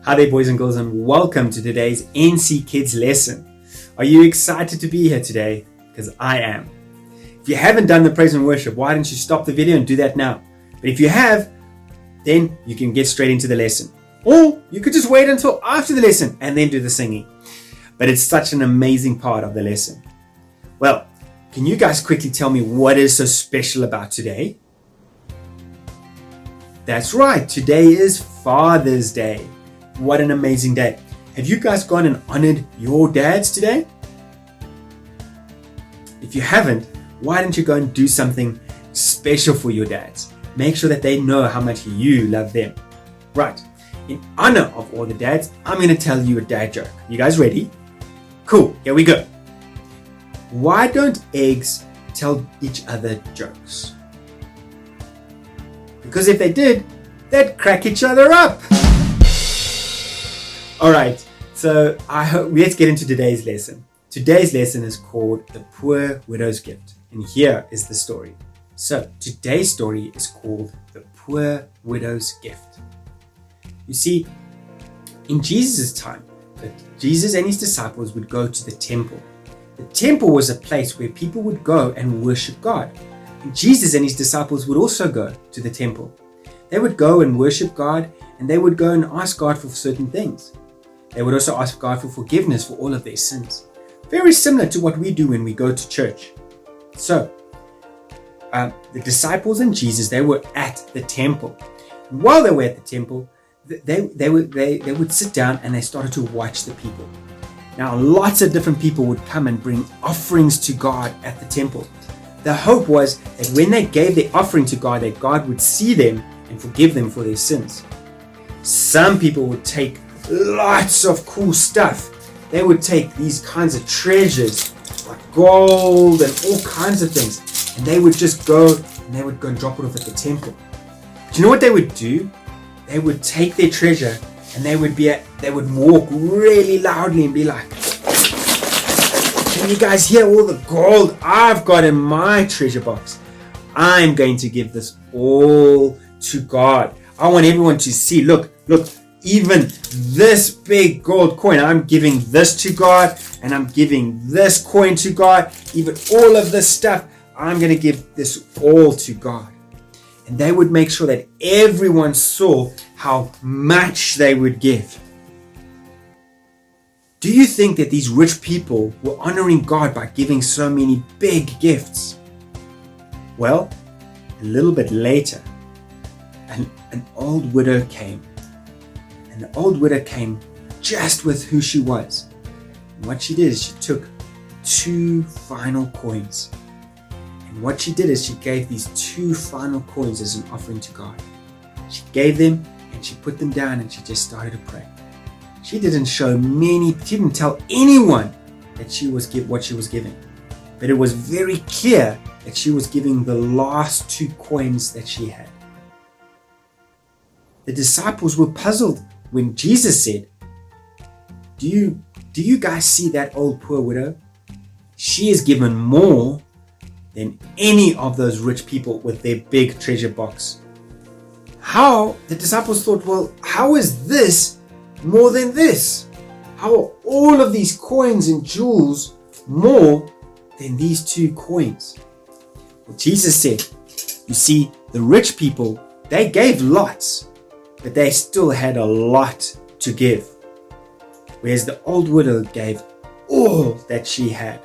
Hi there, boys and girls, and welcome to today's NCKidz lesson. Are you excited to be here today? Because I am. If you haven't done the praise and worship, why don't you stop the video and do that now? But if you have, then you can get straight into the lesson. Or you could just wait until after the lesson and then do the singing. But it's such an amazing part of the lesson. Well, can you guys quickly tell me what is so special about today? That's right, today is Father's Day. What an amazing day. Have you guys gone and honored your dads today? If you haven't, why don't you go and do something special for your dads? Make sure that they know how much you love them. Right, in honor of all the dads, I'm going to tell you a dad joke. You guys ready? Cool, here we go. Why don't eggs tell each other jokes? Because if they did, they'd crack each other up. Alright, so let's get into today's lesson. Today's lesson is called The Poor Widow's Gift. And here is the story. So today's story is called The Poor Widow's Gift. You see, in Jesus' time, Jesus and his disciples would go to the temple. The temple was a place where people would go and worship God. And Jesus and his disciples would also go to the temple. They would go and worship God, and they would go and ask God for certain things. They would also ask God for forgiveness for all of their sins. Very similar to what we do when we go to church. So, the disciples and Jesus, they were at the temple. While they were at the temple, they would sit down and they started to watch the people. Now, lots of different people would come and bring offerings to God at the temple. The hope was that when they gave their offering to God, that God would see them and forgive them for their sins. Some people would take lots of cool stuff. They would take these kinds of treasures like gold and all kinds of things, and they would just go and drop it off at the temple. Do you know what they would do? They would take their treasure and they would walk really loudly and be like, "Can you guys hear all the gold I've got in my treasure box? I'm going to give this all to God. I want everyone to see, look, even this big gold coin, I'm giving this to God, and I'm giving this coin to God. Even all of this stuff, I'm going to give this all to God." And they would make sure that everyone saw how much they would give. Do you think that these rich people were honoring God by giving so many big gifts? Well, a little bit later, an old widow came. And the old widow came just with who she was. And what she did is she took 2 final coins. And what she did is she gave these 2 final coins as an offering to God. She gave them and she put them down and she just started to pray. She didn't tell anyone that she was what she was giving. But it was very clear that she was giving the last 2 coins that she had. The disciples were puzzled when Jesus said, do you guys see that old poor widow? She is given more than any of those rich people with their big treasure box. The disciples thought, well, how is this more than this? How are all of these coins and jewels more than these 2 coins? Well, Jesus said, you see, the rich people, they gave lots, but they still had a lot to give. Whereas the old widow gave all that she had.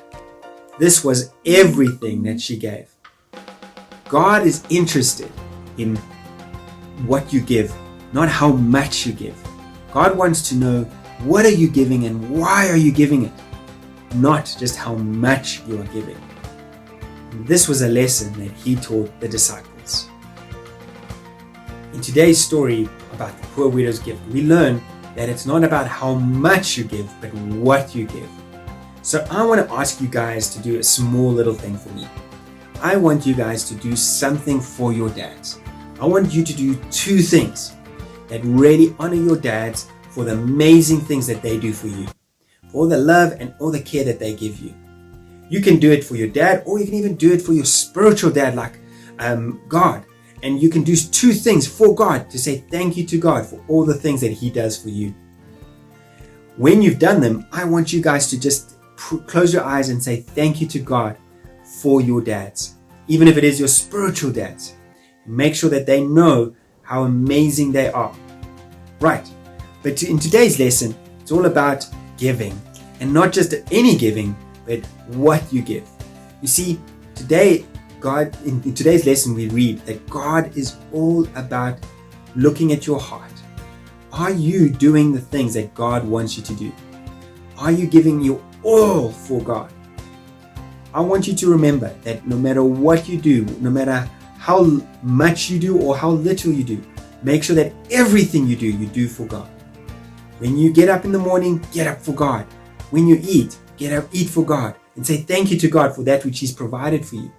This was everything that she gave. God is interested in what you give, not how much you give. God wants to know, what are you giving and why are you giving it? Not just how much you are giving. And this was a lesson that he taught the disciples. In today's story about the poor widow's gift, we learn that it's not about how much you give, but what you give. So I want to ask you guys to do a small little thing for me. I want you guys to do something for your dads. I want you to do 2 things that really honor your dads for the amazing things that they do for you, for all the love and all the care that they give you. You can do it for your dad, or you can even do it for your spiritual dad, like God. And you can do 2 things for God to say thank you to God for all the things that he does for you. when you've done them, I want you guys to just close your eyes and say thank you to God for your dads, even if it is your spiritual dads. Make sure that they know how amazing they are. Right, but in today's lesson, it's all about giving, and not just any giving, but what you give. You see, today, God, in today's lesson, we read that God is all about looking at your heart. Are you doing the things that God wants you to do? Are you giving your all for God? I want you to remember that no matter what you do, no matter how much you do or how little you do, make sure that everything you do for God. When you get up in the morning, get up for God. When you eat, get up, eat for God, and say thank you to God for that which He's provided for you.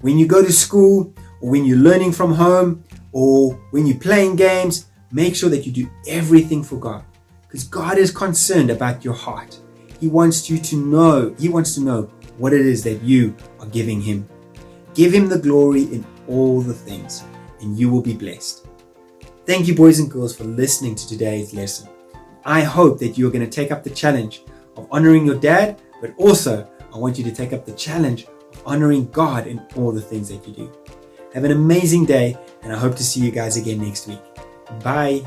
When you go to school, or when you're learning from home, or when you're playing games, make sure that you do everything for God, because God is concerned about your heart. He wants to know what it is that you are giving Him. Give Him the glory in all the things, and you will be blessed. Thank you, boys and girls, for listening to today's lesson. I hope that you're going to take up the challenge of honoring your dad, but also I want you to take up the challenge of honoring God in all the things that you do. Have an amazing day, and I hope to see you guys again next week. Bye.